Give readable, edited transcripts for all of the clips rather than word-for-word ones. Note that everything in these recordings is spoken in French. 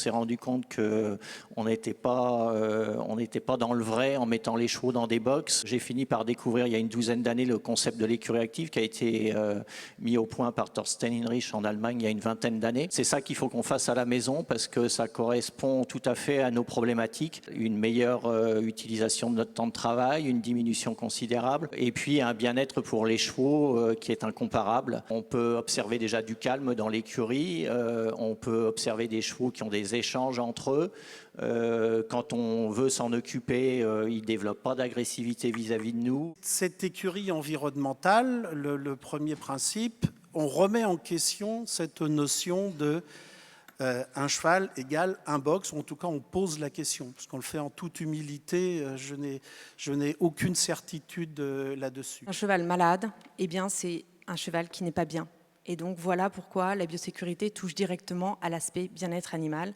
s'est rendu compte qu'on n'était pas dans le vrai en mettant les chevaux dans des box. J'ai fini par découvrir il y a une douzaine d'années le concept de l'écurie active qui a été mis au point par Thorsten Hinrich en Allemagne il y a une vingtaine d'années. C'est ça qu'il faut qu'on fasse à la maison parce que ça correspond tout à fait à nos problématiques. Une meilleure utilisation de notre temps de travail, une diminution considérable et puis un bien-être pour les chevaux qui est incomparable. On peut observer déjà du calme dans l'écurie, on peut observer des chevaux qui ont des échanges entre eux. Quand on veut s'en occuper, ils ne développent pas d'agressivité vis-à-vis de nous. Cette écurie environnementale, le premier principe, on remet en question cette notion de un cheval égale un box, ou en tout cas on pose la question, parce qu'on le fait en toute humilité, je n'ai aucune certitude là-dessus. Un cheval malade, eh bien c'est un cheval qui n'est pas bien. Et donc voilà pourquoi la biosécurité touche directement à l'aspect bien-être animal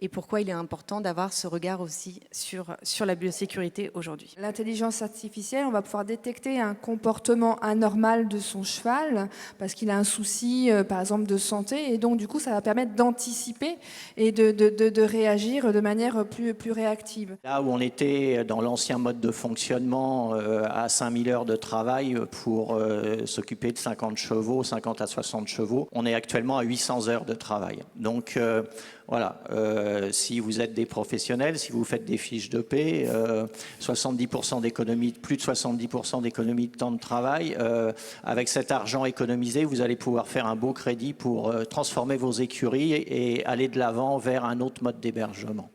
et pourquoi il est important d'avoir ce regard aussi sur la biosécurité aujourd'hui. L'intelligence artificielle, on va pouvoir détecter un comportement anormal de son cheval parce qu'il a un souci, par exemple, de santé. Et donc, du coup, ça va permettre d'anticiper et de réagir de manière plus réactive. Là où on était dans l'ancien mode de fonctionnement à 5000 heures de travail pour s'occuper de 50 chevaux, 50 à 60 chevaux, on est actuellement à 800 heures de travail. Donc, voilà, si vous êtes des professionnels, si vous faites des fiches de paie, 70% d'économie, plus de 70% d'économie de temps de travail, avec cet argent économisé, vous allez pouvoir faire un beau crédit pour transformer vos écuries et aller de l'avant vers un autre mode d'hébergement.